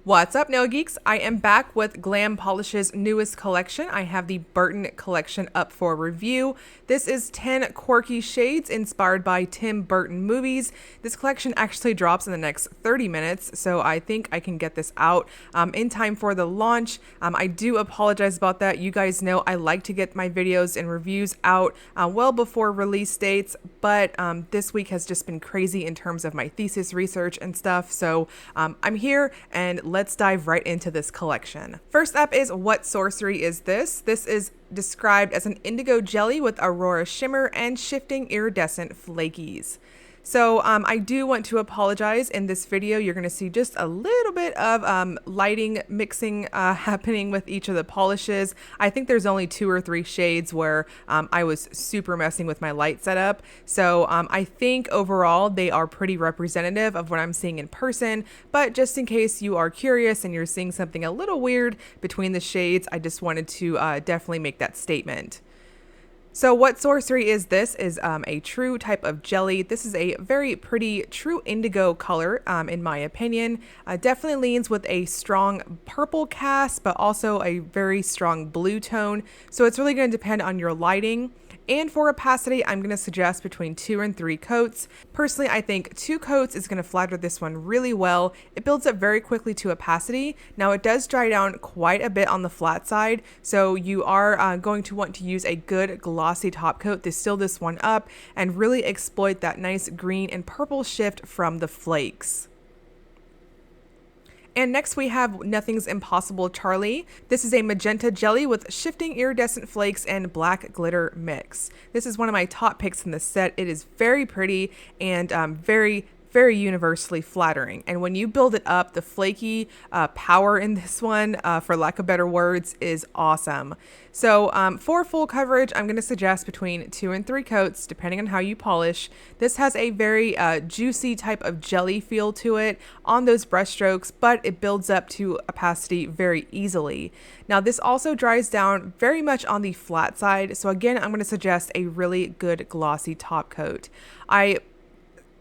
What's up, Nail Geeks? I am back with Glam Polish's newest collection. I have the Burton collection up for review. This is 10 quirky shades inspired by Tim Burton movies. This collection actually drops in the next 30 minutes, so I think I can get this out in time for the launch. I do apologize about that. You guys know I like to get my videos and reviews out well before release dates, but this week has just been crazy in terms of my thesis research and stuff, so I'm here and let's dive right into this collection. First up is what sorcery is this? This is described as an indigo jelly with aurora shimmer and shifting iridescent flakies. So I do want to apologize. In this video, you're going to see just a little bit of lighting mixing happening with each of the polishes. I think there's only 2 or 3 shades where I was super messing with my light setup. So I think overall they are pretty representative of what I'm seeing in person. But just in case you are curious and you're seeing something a little weird between the shades, I just wanted to definitely make that statement. So what sorcery is this is a true type of jelly. This is a very pretty true indigo color in my opinion. Definitely leans with a strong purple cast, but also a very strong blue tone. So it's really going to depend on your lighting. And for opacity, I'm going to suggest between 2 and 3 coats. Personally, I think 2 coats is going to flatter this one really well. It builds up very quickly to opacity. Now it does dry down quite a bit on the flat side, so you are going to want to use a good glossy top coat to seal this one up and really exploit that nice green and purple shift from the flakes. And next we have Nothing's Impossible Charlie. This is a magenta jelly with shifting iridescent flakes and black glitter mix. This is one of my top picks in the set. It is very pretty and very universally flattering. And when you build it up, the flaky power in this one, for lack of better words, is awesome. So for full coverage, I'm going to suggest between 2 and 3 coats, depending on how you polish. This has a very juicy type of jelly feel to it on those brush strokes, but it builds up to opacity very easily. Now this also dries down very much on the flat side. So again, I'm going to suggest a really good glossy top coat. I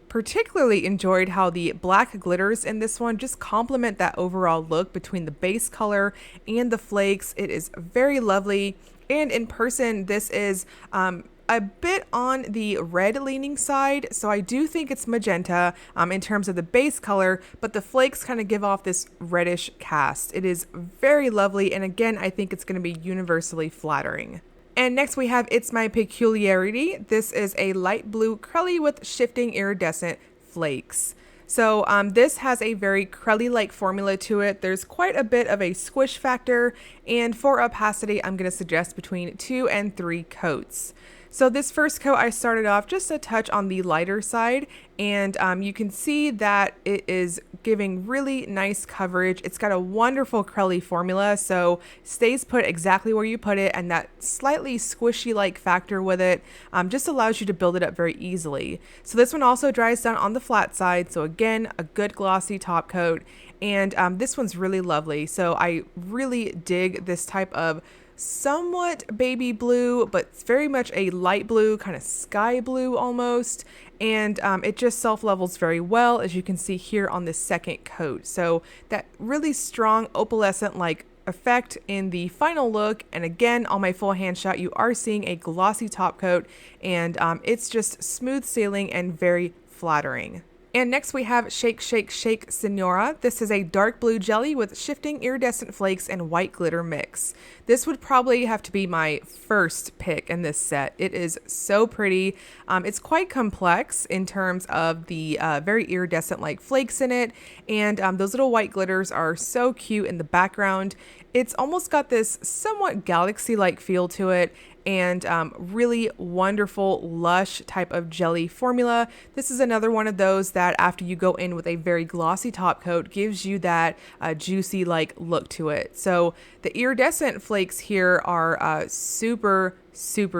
particularly enjoyed how the black glitters in this one just complement that overall look between the base color and the flakes. It is very lovely, and in person this is a bit on the red leaning side, so I do think it's magenta in terms of the base color, but the flakes kind of give off this reddish cast. It is very lovely, and again, I think it's going to be universally flattering. And next we have It's My Peculiarity. This is a light blue crelly with shifting iridescent flakes. So this has a very crelly-like formula to it. There's quite a bit of a squish factor, and for opacity, I'm going to suggest between 2 and 3 coats. So this first coat, I started off just a touch on the lighter side, and you can see that it is giving really nice coverage. It's got a wonderful crelly formula, so stays put exactly where you put it, and that slightly squishy-like factor with it just allows you to build it up very easily. So this one also dries down on the flat side, so again, a good glossy top coat, and this one's really lovely. So I really dig this type of somewhat baby blue, but it's very much a light blue, kind of sky blue almost, and it just self-levels very well, as you can see here on the second coat. So that really strong opalescent like effect in the final look, and again on my full hand shot you are seeing a glossy top coat, and it's just smooth sailing and very flattering. And next we have Shake Shake Shake Sonora. This is a dark blue jelly with shifting iridescent flakes and white glitter mix. This would probably have to be my first pick in this set. It is so pretty. It's quite complex in terms of the very iridescent like flakes in it, and those little white glitters are so cute in the background. It's almost got this somewhat galaxy-like feel to it, and really wonderful lush type of jelly formula. This is another one of those that after you go in with a very glossy top coat gives you that juicy like look to it. So the iridescent flakes here are super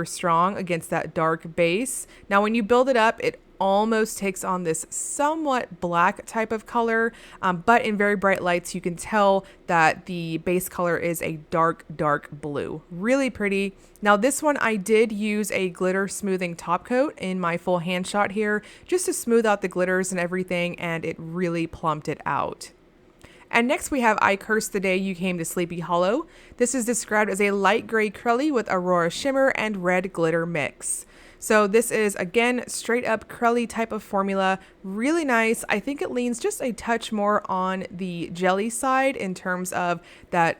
strong against that dark base. Now when you build it up, it almost takes on this somewhat black type of color, but in very bright lights you can tell that the base color is a dark blue. Really pretty. Now this one I did use a glitter smoothing top coat in my full hand shot here just to smooth out the glitters and everything, and it really plumped it out. And next we have I Curse the Day You Came to Sleepy Hollow. This is described as a light gray Crelly with Aurora Shimmer and red glitter mix. So this is, again, straight up Crelly type of formula. Really nice. I think it leans just a touch more on the jelly side in terms of that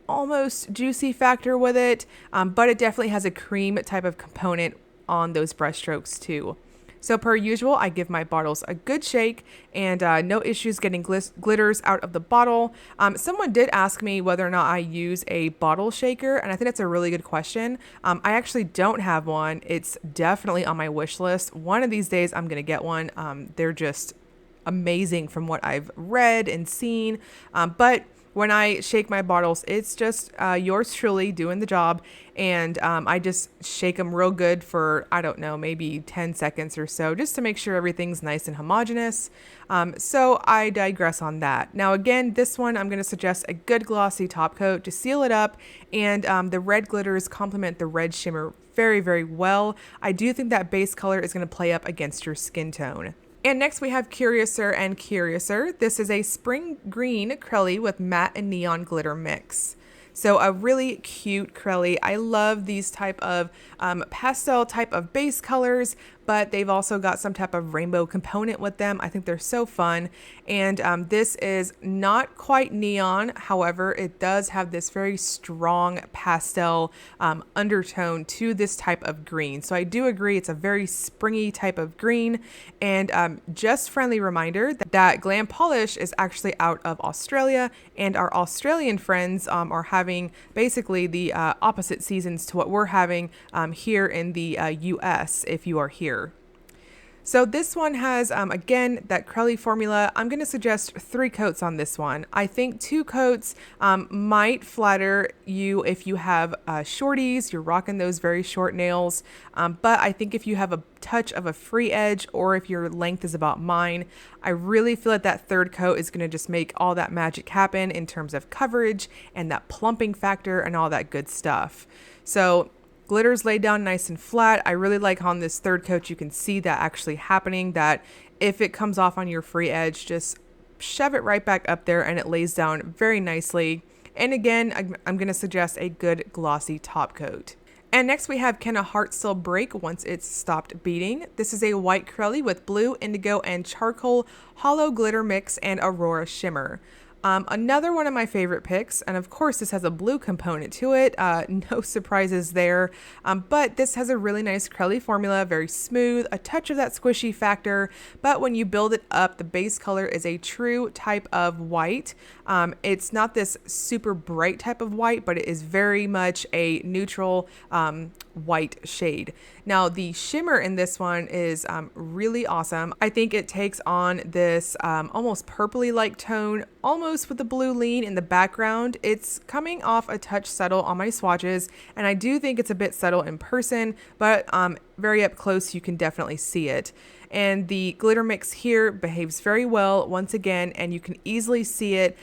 almost juicy factor with it, but it definitely has a cream type of component on those brush strokes too. So per usual, I give my bottles a good shake and no issues getting glitters out of the bottle. Someone did ask me whether or not I use a bottle shaker, and I think that's a really good question. I actually don't have one. It's definitely on my wish list. One of these days I'm gonna get one. They're just amazing from what I've read and seen, but when I shake my bottles, it's just yours truly doing the job. And I just shake them real good for, I don't know, maybe 10 seconds or so, just to make sure everything's nice and homogeneous. So I digress on that. Now, again, this one, I'm going to suggest a good glossy top coat to seal it up. And the red glitters complement the red shimmer very, very well. I do think that base color is going to play up against your skin tone. And next we have Curiouser and Curiouser. This is a spring green Crelly with matte and neon glitter mix. So a really cute Crelly. I love these type of pastel type of base colors, but they've also got some type of rainbow component with them. I think they're so fun. And this is not quite neon. However, it does have this very strong pastel undertone to this type of green. So I do agree it's a very springy type of green. And just friendly reminder that Glam Polish is actually out of Australia, and our Australian friends are having basically the opposite seasons to what we're having here in the US if you are here. So this one has, again, that Crelly formula. I'm going to suggest 3 coats on this one. I think 2 coats might flatter you if you have shorties, you're rocking those very short nails. But I think if you have a touch of a free edge, or if your length is about mine, I really feel like that 3rd coat is going to just make all that magic happen in terms of coverage and that plumping factor and all that good stuff. So glitters laid down nice and flat. I really like on this 3rd coat, you can see that actually happening, that if it comes off on your free edge, just shove it right back up there and it lays down very nicely. And again, I'm going to suggest a good glossy top coat. And next we have Can a Heart Still Break Once It's Stopped Beating? This is a white Crelly with blue, indigo, and charcoal hollow glitter mix and Aurora Shimmer. Another one of my favorite picks, and of course this has a blue component to it, no surprises there, but this has a really nice Crelly formula, very smooth, a touch of that squishy factor, but when you build it up, the base color is a true type of white. It's not this super bright type of white, but it is very much a neutral white shade. Now the shimmer in this one is really awesome. I think it takes on this almost purpley like tone, almost with the blue lean in the background. It's coming off a touch subtle on my swatches, and I do think it's a bit subtle in person, but very up close you can definitely see it. And the glitter mix here behaves very well once again, and you can easily see it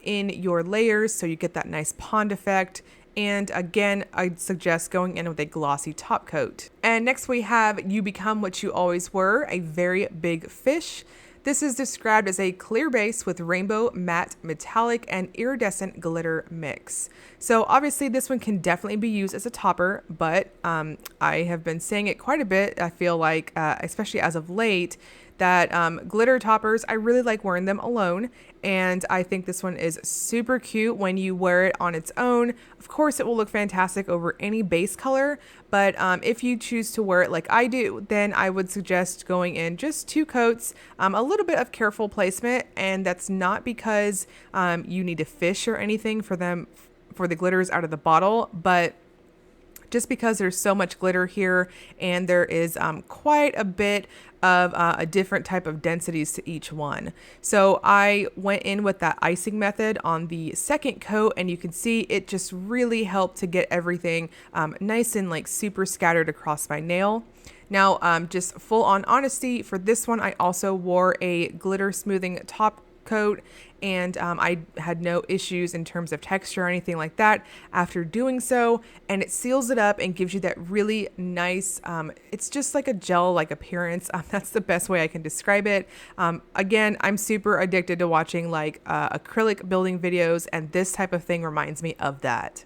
in your layers, so you get that nice pond effect. And again, I'd suggest going in with a glossy top coat. And next we have You Become What You Always Were, a very big fish. This is described as a clear base with rainbow, matte, metallic, and iridescent glitter mix. So obviously this one can definitely be used as a topper, but I have been saying it quite a bit. I feel like, especially as of late, that glitter toppers, I really like wearing them alone. And I think this one is super cute when you wear it on its own. Of course, it will look fantastic over any base color, but if you choose to wear it like I do, then I would suggest going in just 2 coats, a little bit of careful placement, and that's not because you need to fish or anything for the glitters out of the bottle, but just because there's so much glitter here, and there is quite a bit of a different type of densities to each one. So I went in with that icing method on the 2nd coat, and you can see it just really helped to get everything nice and like super scattered across my nail. Now, just full on honesty, for this one, I also wore a glitter smoothing top coat, and I had no issues in terms of texture or anything like that after doing so. And it seals it up and gives you that really nice, it's just like a gel-like appearance. That's the best way I can describe it. Again, I'm super addicted to watching like acrylic building videos, and this type of thing reminds me of that.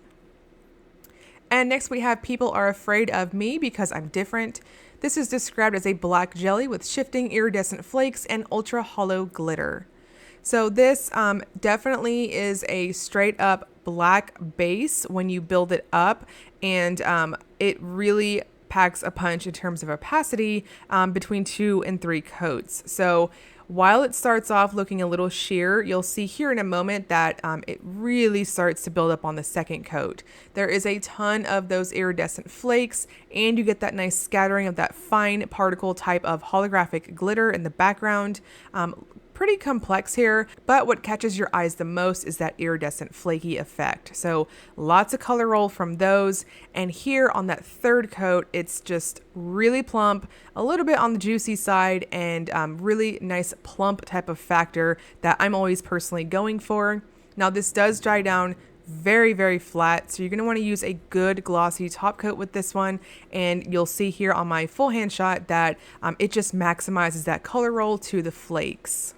And next we have People Are Afraid of Me Because I'm Different. This is described as a black jelly with shifting iridescent flakes and ultra hollow glitter. So this definitely is a straight up black base when you build it up, and it really packs a punch in terms of opacity between 2 and 3 coats. So while it starts off looking a little sheer, you'll see here in a moment that it really starts to build up on the second coat. There is a ton of those iridescent flakes, and you get that nice scattering of that fine particle type of holographic glitter in the background. Pretty complex here, but what catches your eyes the most is that iridescent flaky effect. So lots of color roll from those, and here on that third coat, it's just really plump, a little bit on the juicy side, and really nice plump type of factor that I'm always personally going for. Now this does dry down very, very flat, so you're going to want to use a good glossy top coat with this one, and you'll see here on my full hand shot that it just maximizes that color roll to the flakes.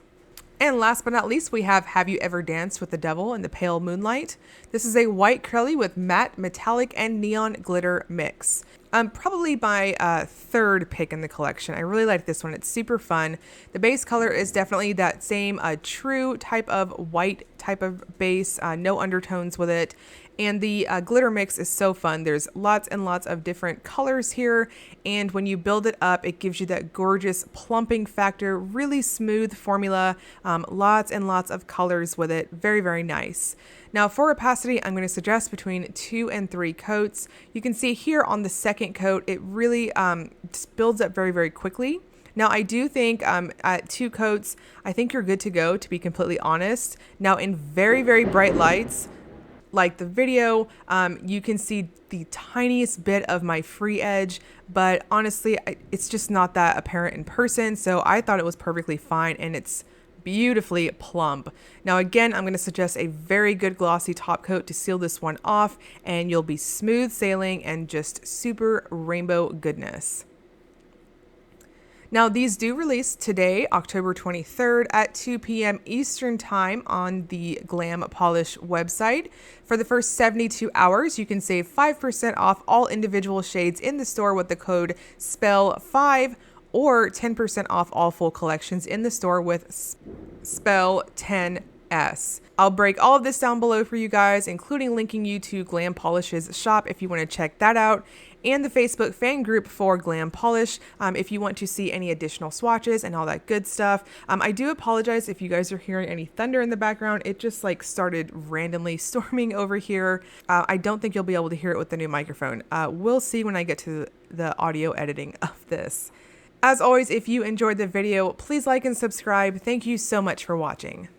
And last but not least, we have You Ever Danced with the Devil in the Pale Moonlight? This is a white curly with matte, metallic, and neon glitter mix. Probably my third pick in the collection. I really like this one. It's super fun. The base color is definitely that same true type of white type of base, no undertones with it. And the glitter mix is so fun. There's lots and lots of different colors here. And when you build it up, it gives you that gorgeous plumping factor, really smooth formula, lots and lots of colors with it. Very, very nice. Now for opacity, I'm going to suggest between 2 and 3 coats. You can see here on the second coat, it really just builds up very, very quickly. Now I do think at 2 coats, I think you're good to go, to be completely honest. Now in very, very bright lights, like the video, you can see the tiniest bit of my free edge, but honestly, it's just not that apparent in person. So I thought it was perfectly fine, and it's beautifully plump. Now again, I'm going to suggest a very good glossy top coat to seal this one off, and you'll be smooth sailing and just super rainbow goodness. Now these do release today, October 23rd at 2 p.m. Eastern Time on the Glam Polish website. For the first 72 hours, you can save 5% off all individual shades in the store with the code SPELL5, or 10% off all full collections in the store with SPELL10S. I'll break all of this down below for you guys, including linking you to Glam Polish's shop if you want to check that out, and the Facebook fan group for Glam Polish if you want to see any additional swatches and all that good stuff. I do apologize if you guys are hearing any thunder in the background. It just like started randomly storming over here. I don't think you'll be able to hear it with the new microphone. We'll see when I get to the audio editing of this. As always, if you enjoyed the video, please like and subscribe. Thank you so much for watching.